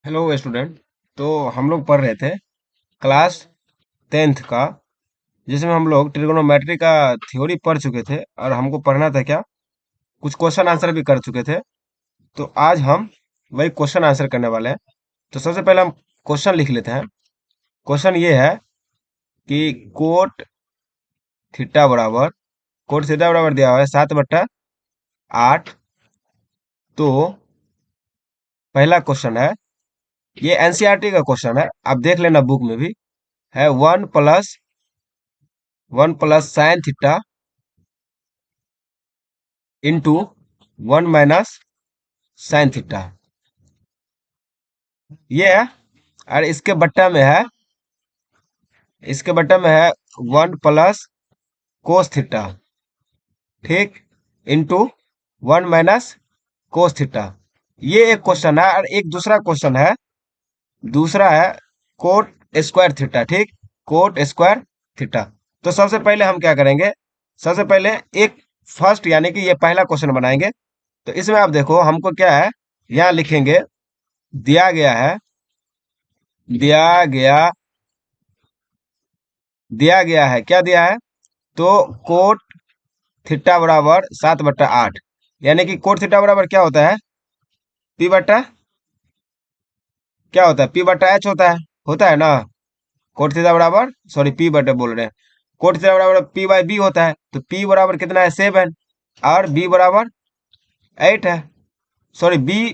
Hello student. तो हम लोग पढ़ रहे थे क्लास 10th का, जिसमें हम लोग ट्रिग्नोमेट्री का थ्योरी पढ़ चुके थे और हमको पढ़ना था क्या, कुछ क्वेश्चन आंसर भी कर चुके थे। तो आज हम वही क्वेश्चन आंसर करने वाले हैं। तो सबसे पहले हम क्वेश्चन लिख लेते हैं। क्वेश्चन ये है कि कोट थीटा बराबर दिया हुआ है 7/8। तो पहला क्वेश्चन है, ये एनसीईआरटी का क्वेश्चन है, आप देख लेना बुक में भी है। One plus sine theta into 1 - sine theta, ये है। और इसके बट्टा में है 1 प्लस कोस थीटा, ठीक, इंटू 1 - कोस थीटा। ये एक क्वेश्चन है। और एक दूसरा क्वेश्चन है, दूसरा है कोट स्क्वायर थीटा, ठीक, कोट स्क्वायर थीटा। तो सबसे पहले हम क्या करेंगे, सबसे पहले एक फर्स्ट यानी कि ये पहला क्वेश्चन बनाएंगे। तो इसमें आप देखो हमको क्या है, यहाँ लिखेंगे, दिया गया है, दिया गया दिया गया है, क्या दिया है, तो कोट थीटा बराबर 7/8, यानी कि कोट थीटा बराबर क्या होता है, पी बट्टा, क्या होता है, पी बट्टा एच होता है ना। कोट थीटा बराबर, सॉरी पी बट्टा बोल रहे हैं, कोट थीटा बराबर पी बाई बी होता है। तो पी बराबर कितना है, 7, और बी बराबर 8 है। सॉरी बी,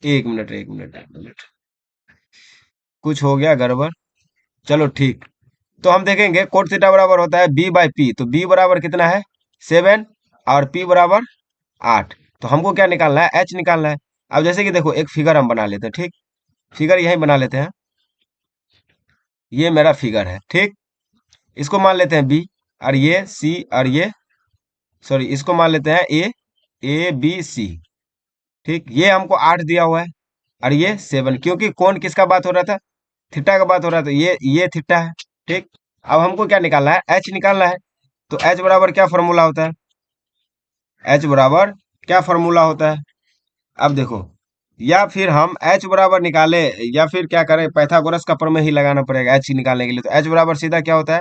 एक मिनट, कुछ हो गया गड़बड़, चलो ठीक। तो हम देखेंगे कोट थीटा बराबर होता है बी बाई पी, तो बी बराबर कितना है, 7, और पी बराबर 8। तो हमको क्या निकालना है, एच निकालना है। अब जैसे कि देखो एक फिगर हम बना लेते हैं, ठीक, फिगर यही बना लेते हैं। ये मेरा फिगर है, ठीक, इसको मान लेते हैं बी, और ये सी, और ये, सॉरी, इसको मान लेते हैं ए, ए बी सी, ठीक। ये हमको 8 दिया हुआ है, और ये 7, क्योंकि कौन किसका बात हो रहा था, थीटा का बात हो रहा था, ये थीटा है, ठीक। अब हमको क्या निकालना है, एच निकालना है। तो एच बराबर क्या फॉर्मूला होता है, एच बराबर क्या फॉर्मूला होता है, अब देखो, या फिर हम एच बराबर निकाले, या फिर क्या करें, पाइथागोरस का प्रमेय ही लगाना पड़ेगा एच निकालने के लिए। तो एच बराबर सीधा क्या होता है,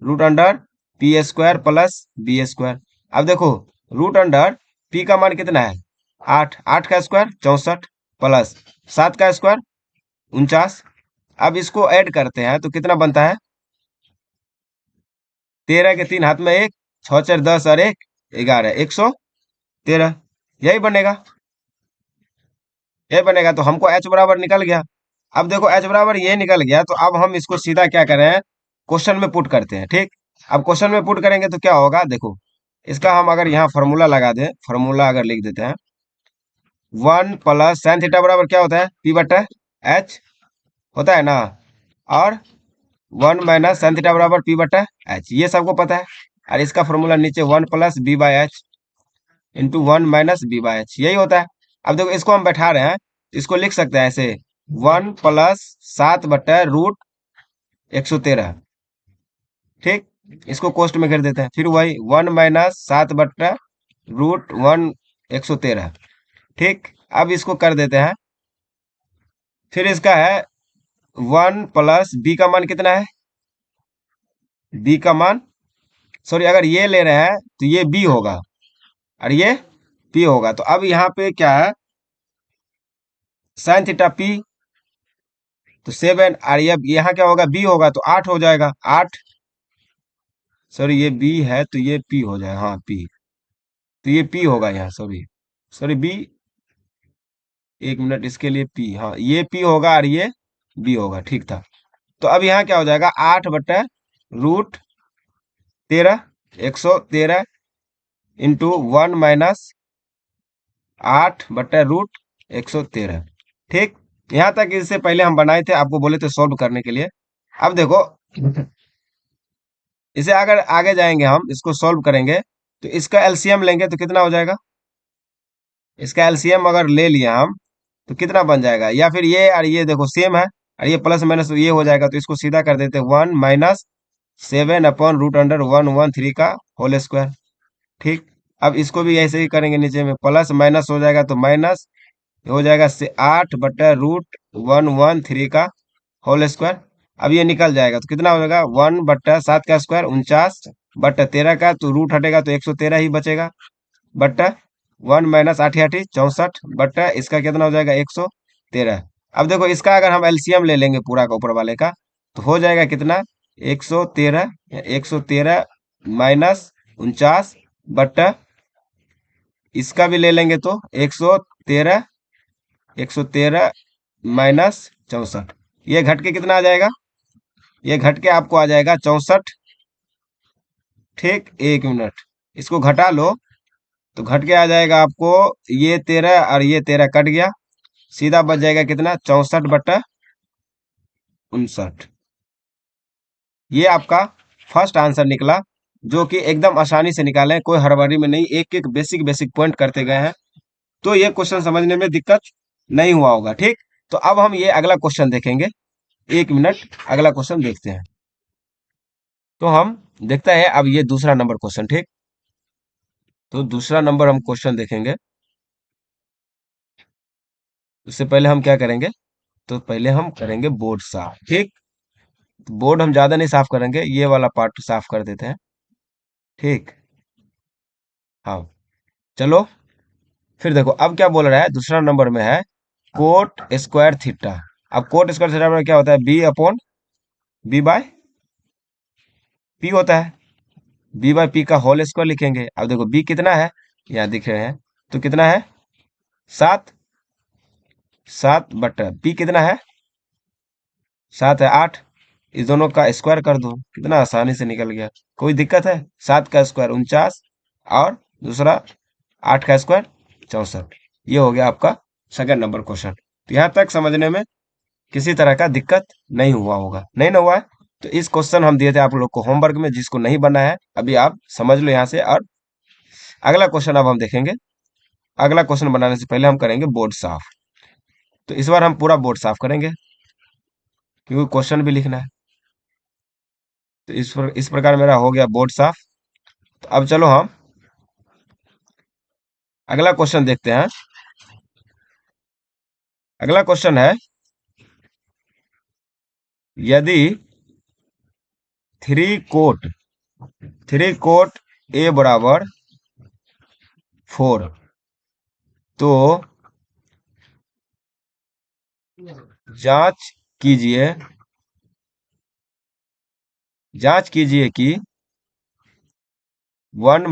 root under P square plus B square. अब देखो, रूट अंडर पी का मान कितना है, 8, 8 का स्क्वायर 64, प्लस 7 का स्क्वायर 49। अब इसको ऐड करते हैं तो कितना बनता है, 13 के 3 हाथ में एक, 6 4 10 और 1 11, 113, यही बनेगा, यही बनेगा। तो हमको एच बराबर निकल गया। अब देखो एच बराबर ये निकल गया, तो अब हम इसको सीधा क्या करें, क्वेश्चन में पुट करते हैं, ठीक। अब क्वेश्चन में पुट करेंगे तो क्या होगा, देखो, इसका हम अगर यहाँ फॉर्मूला लगा दें, फॉर्मूला अगर लिख देते हैं, 1 प्लस साइन थीटा बराबर क्या होता है, पी बट्टा एच, होता है ना। और 1 - साइन थीटा बराबर पी बट्टा एच, ये सबको पता है। और इसका फॉर्मूला नीचे 1 plus B by H into 1 - B by H, यही होता है। अब देखो इसको हम बैठा रहे हैं, इसको लिख सकते हैं ऐसे, 1 प्लस 7/√113, ठीक। इसको कोष्ट में कर देते हैं, फिर वही 1 - 7/√113, ठीक। अब इसको कर देते हैं, फिर इसका है 1 प्लस बी का मान कितना है, बी का मान, सॉरी, अगर ये ले रहे हैं तो ये बी होगा, और ये पी होगा। तो अब यहाँ पे क्या है, साइन थीटा पी, तो 7, और ये यहाँ क्या होगा, बी होगा, तो 8 हो जाएगा, 8, सॉरी ये बी है तो ये पी हो जाएगा, हाँ पी, तो ये पी होगा यहाँ, सॉरी, सॉरी बी, एक मिनट, इसके लिए पी, हाँ ये पी होगा और ये बी होगा, ठीक था। तो अब यहाँ क्या हो जाएगा, 8/√13, 113, इंटू 1 - 8/√113, ठीक। यहाँ तक इससे पहले हम बनाए थे, आपको बोले थे सॉल्व करने के लिए। अब देखो, इसे अगर आगे जाएंगे, हम इसको सॉल्व करेंगे, तो इसका एलसीएम लेंगे तो कितना हो जाएगा, इसका एलसीएम अगर ले लिया हम तो कितना बन जाएगा, या फिर ये और ये देखो सेम है, और ये प्लस माइनस ये हो जाएगा, तो इसको सीधा कर देते हैं, 1 - 7/√113 का होल स्क्वायर, ठीक। अब इसको भी ऐसे ही करेंगे, नीचे में प्लस माइनस हो जाएगा तो माइनस ये हो जाएगा 8/√113 का होल स्क्वायर। अब ये निकल जाएगा तो कितना हो जाएगा, 1/7 का स्क्वायर 49/13 का, तो रूट हटेगा तो 113 ही बचेगा, बट्टा 1 - 8 × 8 = 64, बट्टा इसका कितना हो जाएगा 113। अब देखो इसका अगर हम एलसीएम ले लेंगे पूरा का ऊपर वाले का, तो हो जाएगा कितना, 113, 113 - 49 बट्टा इसका भी ले लेंगे तो 113, 113 - 64, ये घट के कितना आ जाएगा, ये घट के आपको आ जाएगा 64। ठीक, 1 मिनट, इसको घटा लो तो घट के आ जाएगा आपको, ये 13 और ये 13 कट गया, सीधा बच जाएगा कितना, 64/59। ये आपका फर्स्ट आंसर निकला, जो कि एकदम आसानी से निकाले, कोई हड़बड़ी में नहीं, एक एक बेसिक बेसिक पॉइंट करते गए हैं, तो ये क्वेश्चन समझने में दिक्कत नहीं हुआ होगा। ठीक, तो अब हम ये अगला क्वेश्चन देखेंगे। 1 मिनट, अगला क्वेश्चन देखते हैं। तो हम देखते हैं अब ये दूसरा नंबर क्वेश्चन। ठीक, तो दूसरा नंबर हम क्वेश्चन देखेंगे, उससे पहले हम क्या करेंगे, तो पहले हम करेंगे बोर्ड साफ। ठीक, बोर्ड हम ज्यादा नहीं साफ करेंगे, ये वाला पार्ट साफ कर देते हैं। ठीक, हाँ, चलो फिर देखो अब क्या बोल रहा है, दूसरा नंबर में है कोट स्क्वायर थीटा। अब कोट स्क्वायर थीटा में क्या होता है, बी पी होता है, बी/पी का होल स्क्वायर लिखेंगे। अब देखो बी कितना है, यहाँ दिख रहे हैं, तो कितना है 7, 7 बट्टा पी कितना है 7 है 8, इस दोनों का स्क्वायर कर दो, कितना आसानी से निकल गया। कोई दिक्कत है, 7 का स्क्वायर 49 और दूसरा 8 का स्क्वायर 64। ये हो गया आपका सेकंड नंबर क्वेश्चन। तो यहाँ तक समझने में किसी तरह का दिक्कत नहीं हुआ होगा, नहीं ना हुआ है। तो इस क्वेश्चन हम दिए थे आप लोग को होमवर्क में, जिसको नहीं बना है अभी आप समझ लो यहाँ से। और अगला क्वेश्चन अब हम देखेंगे, अगला क्वेश्चन बनाने से पहले हम करेंगे बोर्ड साफ। तो इस बार हम पूरा बोर्ड साफ करेंगे, क्योंकि क्वेश्चन भी लिखना है। तो इस प्रकार मेरा हो गया बोर्ड साफ। तो अब चलो हम अगला क्वेश्चन देखते हैं। अगला क्वेश्चन है, यदि थ्री कोट ए बराबर 4, तो जांच कीजिए कि 1 -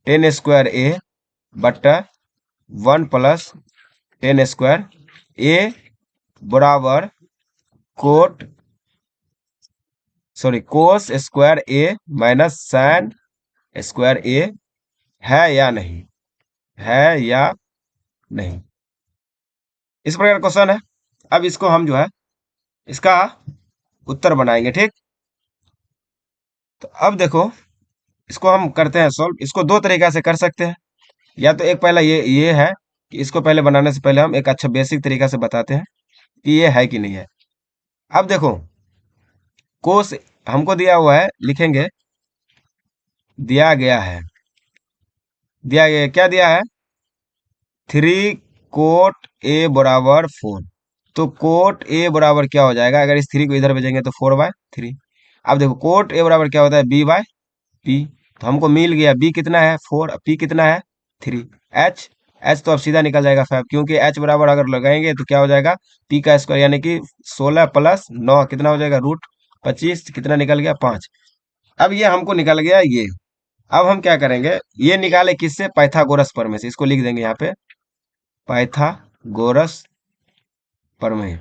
10 स्क्वायर ए बट्टा 1 + 10 स्क्वायर ए बराबर कोस स्क्वायर ए माइनस साइन स्क्वायर ए है या नहीं, है या नहीं। इस प्रकार क्वेश्चन है। अब इसको हम जो है इसका उत्तर बनाएंगे। ठीक, तो अब देखो इसको हम करते हैं सॉल्व। इसको दो तरीका से कर सकते हैं, या तो एक पहला ये है कि इसको पहले बनाने से पहले हम एक अच्छा बेसिक तरीका से बताते हैं कि ये है कि नहीं है। अब देखो कोस हमको दिया हुआ है, लिखेंगे दिया गया क्या दिया है, 3 कोट ए बराबर 4। तो कोट ए बराबर क्या हो जाएगा, अगर इस 3 को इधर भेजेंगे तो 4/3। अब देखो कोट ए बराबर क्या होता है, b/p। तो हमको मिल गया b कितना है 4, p कितना है 3। h तो अब सीधा निकल जाएगा 5, क्योंकि h बराबर अगर लगाएंगे तो क्या हो जाएगा, p का स्क्वायर यानी कि 16 + 9 कितना हो जाएगा, √25, कितना निकल गया 5। अब ये हमको निकल गया ये। अब हम क्या करेंगे, ये निकाले किससे, पाइथागोरस प्रमेय से। इसको लिख देंगे यहाँ पे, पाइथागोरस प्रमेय।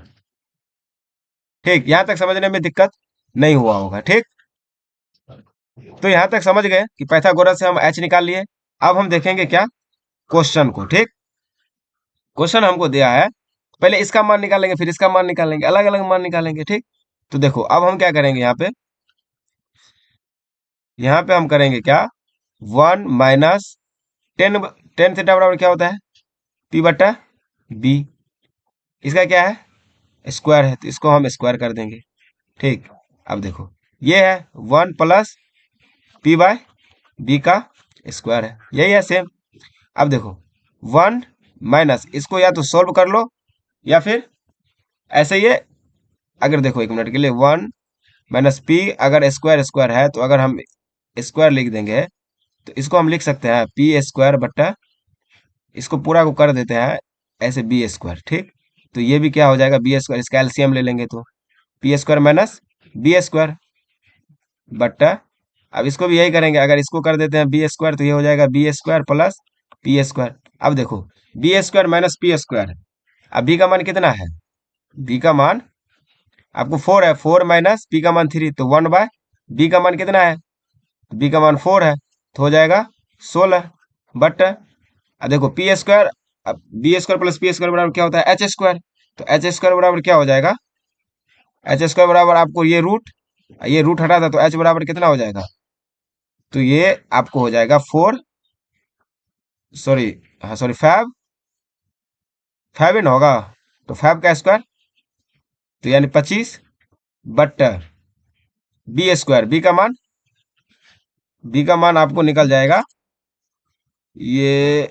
ठीक, यहां तक समझने में दिक्कत नहीं हुआ होगा। ठीक, तो यहां तक समझ गए कि पाइथागोरस से हम h निकाल लिए। अब हम देखेंगे क्या, क्वेश्चन को। ठीक, क्वेश्चन हमको दिया है, पहले इसका मान निकालेंगे, फिर इसका मान निकालेंगे, अलग अलग मान निकालेंगे। ठीक, तो देखो अब हम क्या करेंगे, यहाँ पे हम करेंगे क्या, 1 - 10 थीटा बराबर क्या होता है, p/b। इसका क्या है, स्क्वायर है, तो इसको हम स्क्वायर कर देंगे। ठीक, अब देखो ये है 1 + p/b का स्क्वायर है, यही है सेम। अब देखो 1 माइनस इसको या तो सोल्व कर लो या फिर ऐसे ही है। अगर देखो एक मिनट के लिए 1 - पी, अगर स्क्वायर स्क्वायर है तो अगर हम स्क्वायर लिख देंगे तो इसको हम लिख सकते हैं पी स्क्वायर बट्टा, इसको पूरा को कर देते हैं ऐसे बी स्क्वायर, ठीक। तो ये भी क्या हो जाएगा बी स्क्वायर, इसका एलसीएम ले लेंगे तो P square minus B square बट्टा, अब इसको भी यही करेंगे, अगर इसको कर देते हैं बी स्क्वायर तो ये हो जाएगा B square plus P square. अब देखो B square minus P square, अब बी का मान कितना है, बी का मान आपको 4 है, 4 माइनस पी का मान 3, तो 1 बाय बी का मान कितना है, बी का मान 4 है, तो हो जाएगा 16 बट, अब देखो पी स्क्वायर, अब B square plus P square बराबर क्या होता है एच स्क्वायर, तो एच स्क्वायर बराबर क्या हो जाएगा, एच स्क्वायर बराबर आपको ये रूट हटा था तो एच बराबर कितना हो जाएगा, तो ये आपको हो जाएगा 4, सॉरी, हाँ सॉरी 5, 5 ही ना होगा, तो 5 का स्क्वायर तो यानी 25 बट बी का मान आपको निकल जाएगा ये,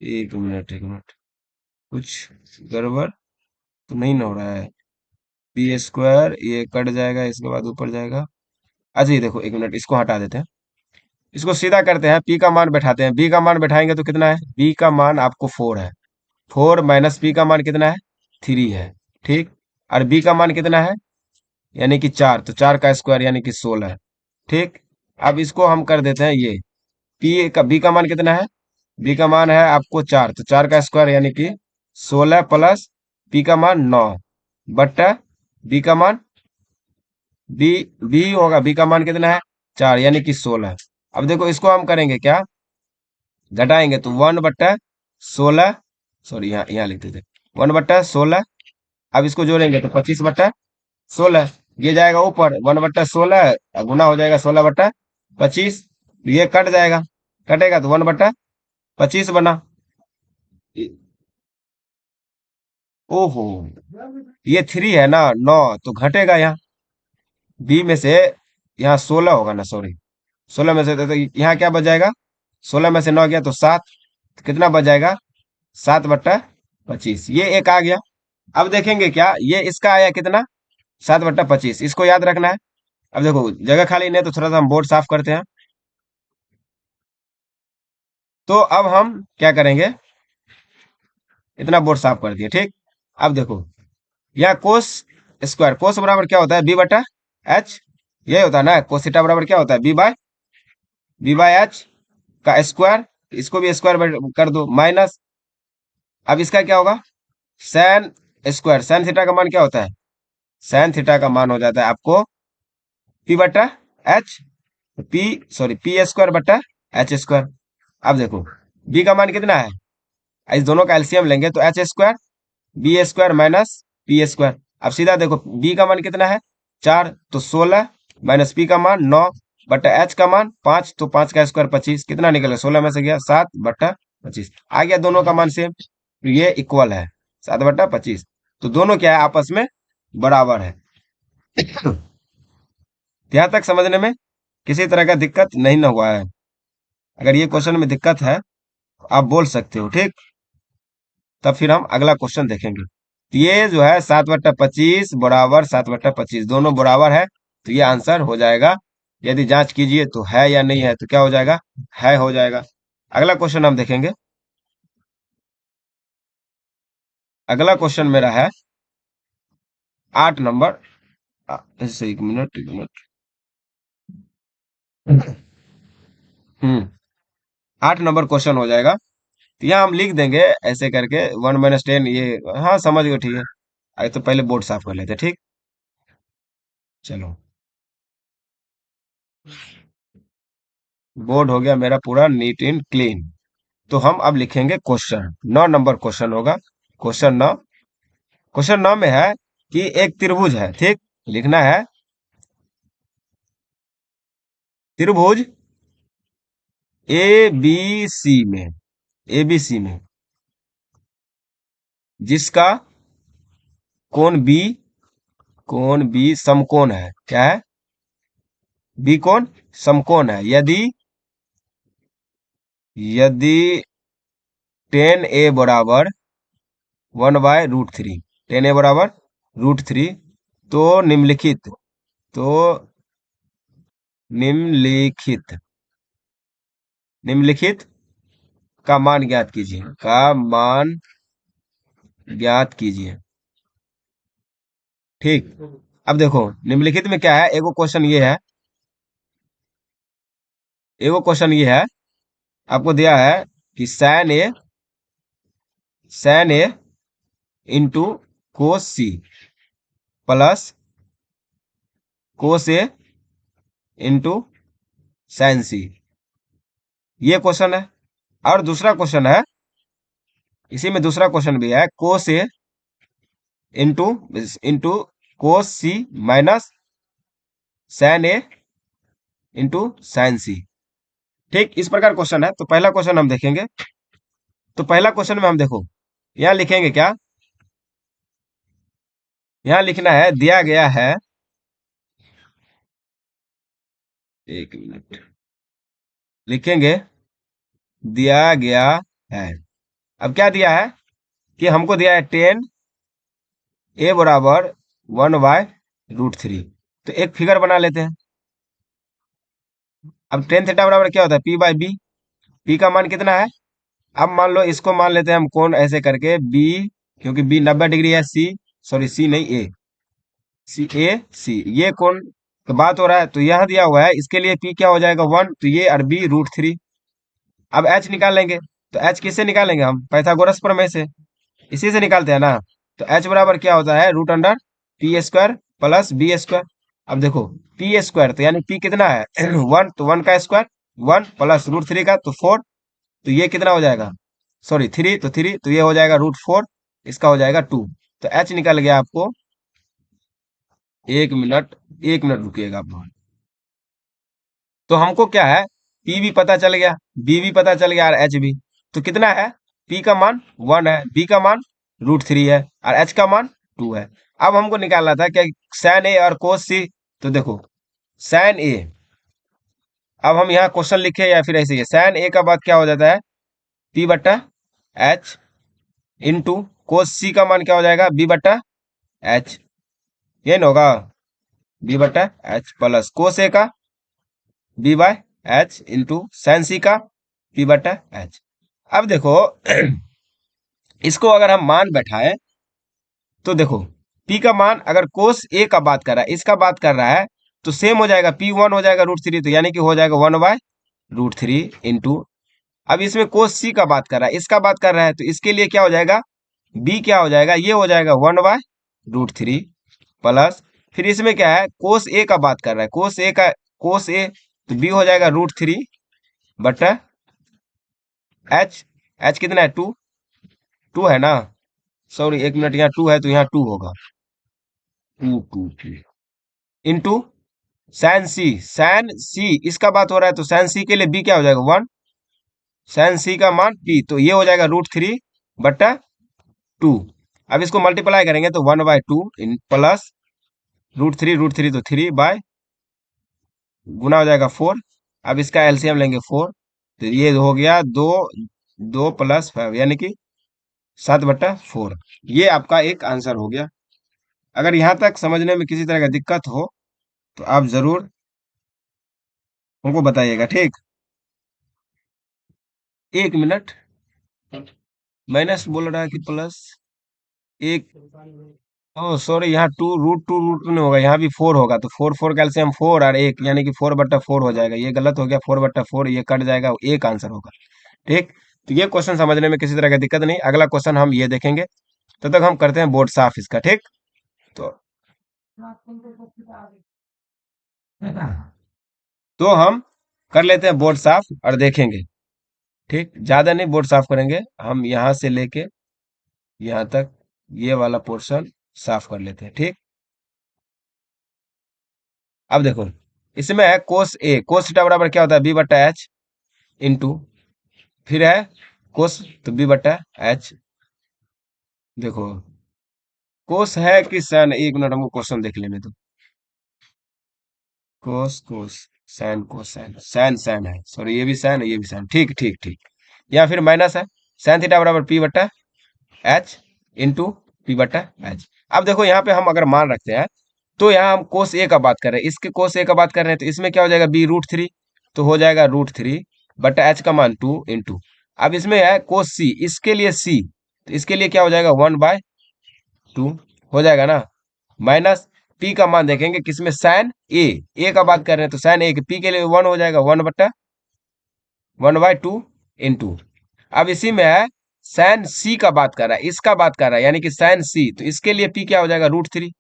एक मिनट कुछ गड़बड़ तो नहीं ना हो रहा है, बी स्क्वायर ये कट जाएगा, इसके बाद ऊपर जाएगा। अच्छा ये देखो एक मिनट, इसको हटा देते हैं, इसको सीधा करते हैं, पी का मान बैठाते हैं, बी का मान बैठाएंगे तो कितना है, बी का मान आपको 4 है, 4 माइनस पी का मान कितना है 3 है, ठीक। और बी का मान कितना है यानी कि 4, तो 4 का स्क्वायर यानी कि 16 है, ठीक। अब इसको हम कर देते हैं ये बी का मान कितना है, बी का मान है आपको 4, तो 4 का स्क्वायर यानी कि 16 प्लस पी का मान 9 बट्टा बी का मान, बी बी होगा, बी का मान कितना है 4 यानी कि 16। अब देखो इसको हम करेंगे क्या, घटाएंगे तो 1/16, सॉरी यहाँ लिख देते 1/16, अब इसको जोड़ेंगे तो 25/16, ये जाएगा ऊपर 1/16 गुना हो जाएगा 16/25, ये कट जाएगा, कटेगा तो 1/25 बना। ओहो, ये 3 है ना 9, तो घटेगा यहाँ बी में से, यहाँ 16 होगा ना, सॉरी 16 में से तो यहाँ क्या बच जाएगा, 16 में से 9 गया तो 7, तो कितना बच जाएगा 7/25, ये एक आ गया। अब देखेंगे क्या, ये इसका आया कितना 7/25, इसको याद रखना है। अब देखो जगह खाली नहीं है तो थोड़ा सा हम बोर्ड साफ करते हैं, तो अब हम क्या करेंगे, इतना बोर्ड साफ कर दिए, ठीक। अब देखो यहाँ कोस स्क्वायर, कोस बराबर क्या होता है b/h, यही होता है ना, कोस थीटा बराबर क्या होता है b/h का स्क्वायर, इसको भी स्क्वायर कर दो माइनस, अब इसका क्या होगा सैन स्क्वायर, सैन थीटा का मान क्या होता है, सैन थीटा का मान हो जाता है आपको p/h, P sorry P square बट्टा एच स्क्वायर। अब देखो बी का मान कितना है, इस दोनों का एलसीएम लेंगे तो H square B square minus P square. अब सीधा देखो बी का मान कितना है 4, तो 16 माइनस पी का मान 9 बट्टा एच का मान 5, तो 5 का स्क्वायर 25, कितना निकला 16 में से गया 7/25 आ गया, दोनों का मान सेम, तो ये इक्वल है 7/25, तो दोनों क्या है आपस में बराबर है। यहाँ तक समझने में किसी तरह का दिक्कत नहीं ना हुआ है, अगर ये क्वेश्चन में दिक्कत है तो आप बोल सकते हो, ठीक। तब फिर हम अगला क्वेश्चन देखेंगे, तो ये जो है 7/25 बराबर 7/25 दोनों बराबर है, तो ये आंसर हो जाएगा, यदि जांच कीजिए तो है या नहीं है, तो क्या हो जाएगा है हो जाएगा। अगला क्वेश्चन हम देखेंगे, अगला क्वेश्चन मेरा है 8 नंबर, ऐसे एक मिनट एक मिनट, हम्म 8 नंबर क्वेश्चन हो जाएगा, तो यहाँ हम लिख देंगे ऐसे करके 1 - 10, ये हाँ समझ गए, ठीक है। आगे तो पहले बोर्ड साफ कर लेते हैं, ठीक। चलो बोर्ड हो गया मेरा पूरा नीट एंड क्लीन, तो हम अब लिखेंगे क्वेश्चन, 9 नंबर क्वेश्चन होगा, क्वेश्चन 9 में है कि एक त्रिभुज है, ठीक। लिखना है त्रिभुज ए बी सी में, ए बी सी में जिसका कोण बी समकोण है, क्या है बी कोण समकोण है, यदि यदि 10a बराबर 1/√3, 10a बराबर √3, तो तो निम्नलिखित निम्नलिखित का मान ज्ञात कीजिए, ठीक। अब देखो निम्नलिखित में क्या है, एगो क्वेश्चन ये है, आपको दिया है कि sine A into cos C plus cos A into sine C, ये क्वेश्चन है। और दूसरा क्वेश्चन है, इसी में दूसरा क्वेश्चन भी है, कोस A into into cos C minus sign A into sine सी। ठीक, इस प्रकार क्वेश्चन है। तो पहला क्वेश्चन हम देखेंगे। तो पहला क्वेश्चन में हम देखो, यहाँ लिखेंगे क्या, यहाँ लिखना है, दिया गया है, एक मिनट लिखेंगे, दिया गया है। अब क्या दिया है कि हमको दिया है 10a बराबर 1/√3। तो एक फिगर बना लेते हैं। अब टेन थीटा बराबर क्या होता है, p/b। p का मान कितना है, अब मान लो इसको मान लेते हैं हम कोण ऐसे करके b, क्योंकि b 90 डिग्री है, सी नहीं सी, ये कोण तो बात हो रहा है। तो यहाँ दिया हुआ है, इसके लिए p क्या हो जाएगा 1, तो ये और b √3। अब h निकाल लेंगे। तो h किससे निकालेंगे, हम पाइथागोरस प्रमेय से, इसी से निकालते हैं ना। तो h बराबर क्या होता है, √p² प्लस b²। अब देखो p² तो यानी p कितना है 1, तो 1 का स्क्वायर 1 प्लस √3 का तो 4, तो ये कितना हो जाएगा, सॉरी 3, तो 3, तो ये हो जाएगा √4, इसका हो जाएगा 2। तो h निकल गया आपको, एक मिनट रुकिएगा आप। तो हमको क्या है, P भी पता चल गया, B भी पता चल गया और H भी। तो कितना है, P का मान 1 है, B का मान √3 है और H का मान 2 है। अब हमको निकालना था क्या, साइन ए और कोस सी। तो देखो साइन ए, अब हम यहाँ क्वेश्चन लिखे या फिर ऐसे ही, साइन ए का बाद क्या हो जाता है, P/H इंटू कोस सी का मान क्या हो जाएगा, B/H, ये ना होगा, B/H प्लस कोस ए का B/H इंटू साइन सी का P/H। अब देखो इसको अगर हम मान बैठाए, तो देखो P का मान अगर कोस ए का बात कर रहा है, इसका बात कर रहा है, तो सेम हो जाएगा, P1 हो जाएगा √3, तो यानी कि हो जाएगा 1/√3 इंटू, अब इसमें कोस सी का बात कर रहा है, इसका बात कर रहा है, तो इसके लिए क्या हो जाएगा, B क्या हो जाएगा, ये हो जाएगा 1/√3 प्लस, फिर इसमें क्या है, कोस ए का बात कर रहा है, कोस ए, तो B हो जाएगा √3 बटा H कितना है, 2 है ना, सॉरी एक मिनट, यहाँ 2 है तो यहाँ 2 होगा, 2 इंटू साइन सी इसका बात हो रहा है, तो साइन सी के लिए B क्या हो जाएगा 1, साइन सी का मान P, तो ये हो जाएगा √3/2। अब इसको मल्टीप्लाई करेंगे तो 1/2 इन प्लस √3 तो 3 बाय, गुना हो जाएगा 4। अब इसका एलसीएम लेंगे 4, तो ये हो गया 2, 2 प्लस 5 यानी कि 7/4। ये आपका एक आंसर हो गया। अगर यहाँ तक समझने में किसी तरह का दिक्कत हो तो आप जरूर हमको बताइएगा, ठीक। एक मिनट, माइनस बोल रहा है कि प्लस, एक, ओ सॉरी, यहाँ टू रूट नहीं होगा, यहाँ भी 4 होगा, तो 4 कैल्सियम 4 और एक यानी कि 4/4 हो जाएगा, ये गलत हो गया, 4/4 ये कट जाएगा, एक आंसर होगा, ठीक। तो ये क्वेश्चन समझने में किसी तरह का दिक्कत नहीं, अगला क्वेश्चन हम ये देखेंगे, तब तक हम करते हैं बोर्ड साफ इसका, ठीक। तो हम कर लेते हैं बोर्ड साफ और देखेंगे, ठीक। ज्यादा नहीं बोर्ड साफ करेंगे हम, यहाँ से लेके यहाँ तक ये वाला पोर्शन साफ कर लेते हैं, ठीक। अब देखो इसमें है कोस थीटा बराबर क्या होता है, B/H इंटू, फिर है कोस, तो B/H। देखो कोस है कि साइन, एक मिनट हमको क्वेश्चन देख लेने दो, कोस कोस सैन को सैन सैन सैन है, सॉरी ये भी सैन ये भी सैन, ठीक ठीक ठीक। या फिर माइनस है, सैन थीटा बराबर पी बट्टा एच इंटू पी बट्टा एच। अब देखो यहाँ पे हम अगर मान रखते हैं, तो यहाँ हम कोस ए का बात कर रहे हैं, इसके कोस ए का बात कर रहे हैं, तो इसमें क्या हो जाएगा बी रूट थ्री, तो हो जाएगा रूट थ्री बट्टा एच का मान टू इंटू। अब इसमें है कोस सी, इसके लिए सी, तो इसके लिए क्या हो जाएगा वन बाय टू हो जाएगा ना, माइनस पी का मान देखेंगे किसमें सैन ए का बात कर रहे हैं, तो सैन ए पी के लिए वन हो जाएगा वन बट्टा वन बाय टू इंटू। अब इसी में है सैन सी का बात कर रहा है, इसका बात कर रहा है, यानी कि सैन सी, तो इसके लिए पी क्या हो जाएगा रूट थ्री,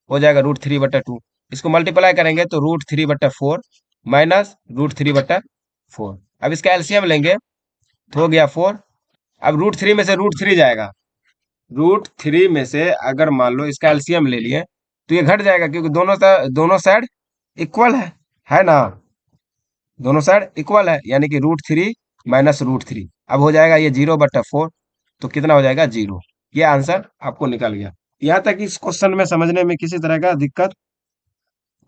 हो जाएगा रूट थ्री बट्टा टू। इसको मल्टीप्लाई करेंगे तो रूट थ्री बट्टा फोर माइनस रूट थ्री बट्टा फोर। अब इसका एलसीएम लेंगे तो हो गया फोर। अब रूट थ्री में से रूट थ्री जाएगा, रूट थ्री में से अगर मान लो इसका एलसीएम ले लिए तो ये घट जाएगा, क्योंकि दोनों साइड इक्वल है ना, दोनों साइड इक्वल है, यानी कि root three minus root three. अब हो जाएगा ये जीरो बट्टा फोर, तो कितना हो जाएगा जीरो। ये आंसर आपको निकल गया। यहाँ तक इस क्वेश्चन में समझने में किसी तरह का दिक्कत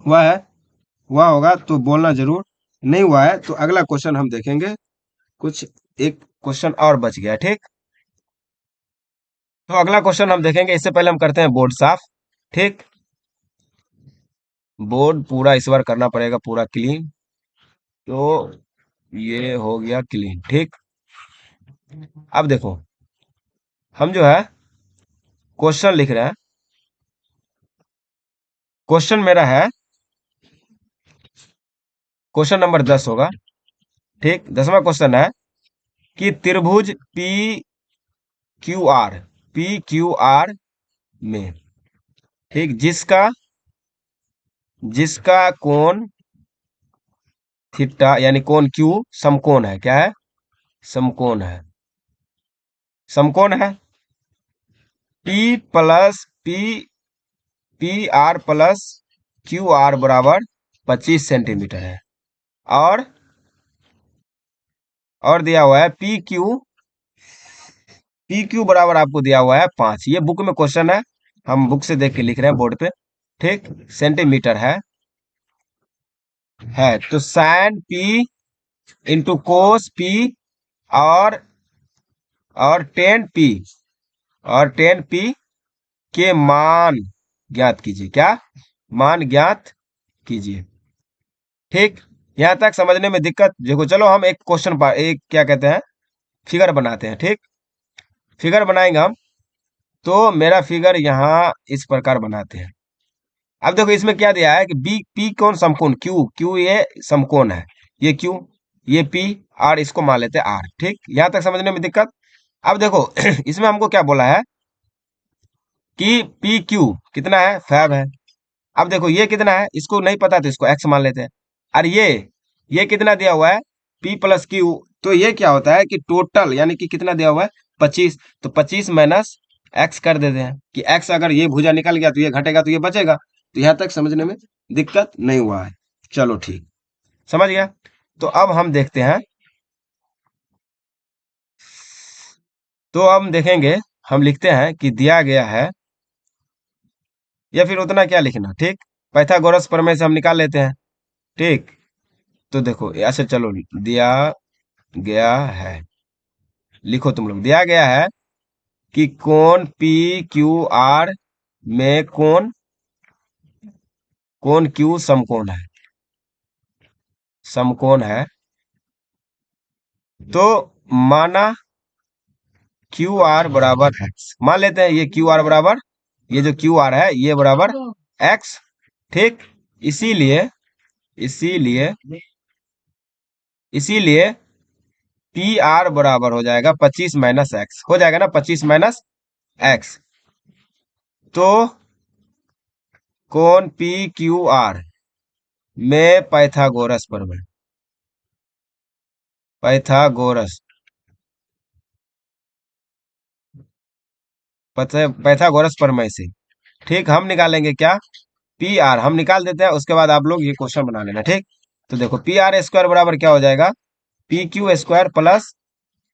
हुआ है, हुआ होगा तो बोलना जरूर, नहीं हुआ है तो अगला क्वेश्चन हम देखेंगे। कुछ एक क्वेश्चन और बच गया, ठीक। तो अगला क्वेश्चन हम देखेंगे, इससे पहले हम करते हैं बोर्ड साफ, ठीक। बोर्ड पूरा इस बार करना पड़ेगा पूरा क्लीन, तो ये हो गया क्लीन, ठीक। अब देखो हम जो है क्वेश्चन लिख रहे हैं, क्वेश्चन मेरा है क्वेश्चन नंबर 10 होगा, ठीक। 10वां क्वेश्चन है कि त्रिभुज पी क्यू आर में, ठीक, जिसका जिसका कोण थीटा यानी कोण क्यू समकोण है, क्या है समकोण है, समकोण है पी प्लस पी आर बराबर 25 सेंटीमीटर है, और दिया हुआ है पी क्यू बराबर आपको दिया हुआ है 5। ये बुक में क्वेश्चन है, हम बुक से देख के लिख रहे हैं बोर्ड पे, ठीक। सेंटीमीटर है तो sine P into cos P और टेन पी के मान ज्ञात कीजिए, क्या मान ज्ञात कीजिए, ठीक। यहां तक समझने में दिक्कत देखो, चलो हम एक क्वेश्चन पर एक क्या कहते हैं फिगर बनाते हैं, ठीक। फिगर बनाएंगे हम, तो मेरा फिगर यहाँ इस प्रकार बनाते हैं। अब देखो इसमें क्या दिया है कि बी पी कौन समकोण क्यू, ये समकोण है, ये क्यू ये पी और इसको मान लेते हैं आर, ठीक। यहां तक समझने में दिक्कत। अब देखो इसमें हमको क्या बोला है कि पी क्यू कितना है 5 है। अब देखो ये कितना है इसको नहीं पता, तो इसको एक्स मान लेते हैं। और ये कितना दिया हुआ है पी प्लस क्यू, तो ये क्या होता है कि टोटल यानी कि कितना दिया हुआ है 25, तो 25 माइनस एक्स कर देते हैं कि एक्स अगर ये भुजा निकल गया तो ये घटेगा तो ये बचेगा। तो यहां तक समझने में दिक्कत नहीं हुआ है, चलो ठीक, समझ गया। तो अब हम देखते हैं, तो हम देखेंगे, हम लिखते हैं कि दिया गया है, या फिर उतना क्या लिखना, ठीक। पाइथागोरस प्रमेय से हम निकाल लेते हैं, ठीक। तो देखो ऐसे चलो, दिया गया है, लिखो तुम लोग, दिया गया है कि कोण पी क्यू आर में कोण क्यू समकोण है, तो माना क्यू आर बराबर एक्स, मान लेते हैं ये क्यू आर बराबर, ये जो क्यू आर है ये बराबर एक्स, ठीक। इसीलिए इसीलिए इसीलिए पी आर बराबर हो जाएगा 25 माइनस एक्स, हो जाएगा ना 25 माइनस एक्स। तो कोण पी क्यू आर में पाइथागोरस पाइथागोरस प्रमेय से, ठीक, हम निकालेंगे क्या पी आर, हम निकाल देते हैं, उसके बाद आप लोग ये क्वेश्चन बना लेना, ठीक। तो देखो पी आर स्क्वायर बराबर क्या हो जाएगा P Q square plus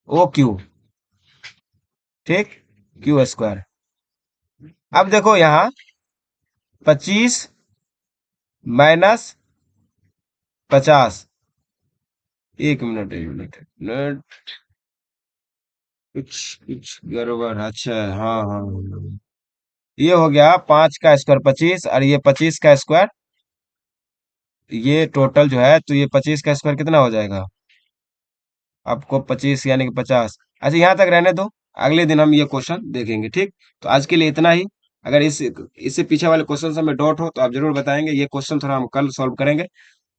O Q, ठीक, क्यू स्क्वायर। अब देखो यहाँ 25 माइनस 50। एक मिनट, एक मिनट, एक मिनट। कुछ कुछ गड़बड़, अच्छा, हाँ हाँ हाँ। ये हो गया 5 का स्क्वायर 25, और ये 25 का स्क्वायर। ये टोटल जो है, तो ये 25 का स्क्वायर कितना हो जाएगा? आपको 25 यानी कि 50। अच्छा, यहाँ तक रहने दो। अगले दिन हम ये क्वेश्चन देखेंगे, ठीक। तो आज के लिए इतना ही। अगर इससे पीछे वाले क्वेश्चन में डाउट हो तो आप जरूर बताएंगे, ये क्वेश्चन थोड़ा हम कल सॉल्व करेंगे।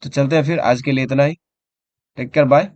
तो चलते हैं फिर, आज के लिए इतना ही। Take care, bye.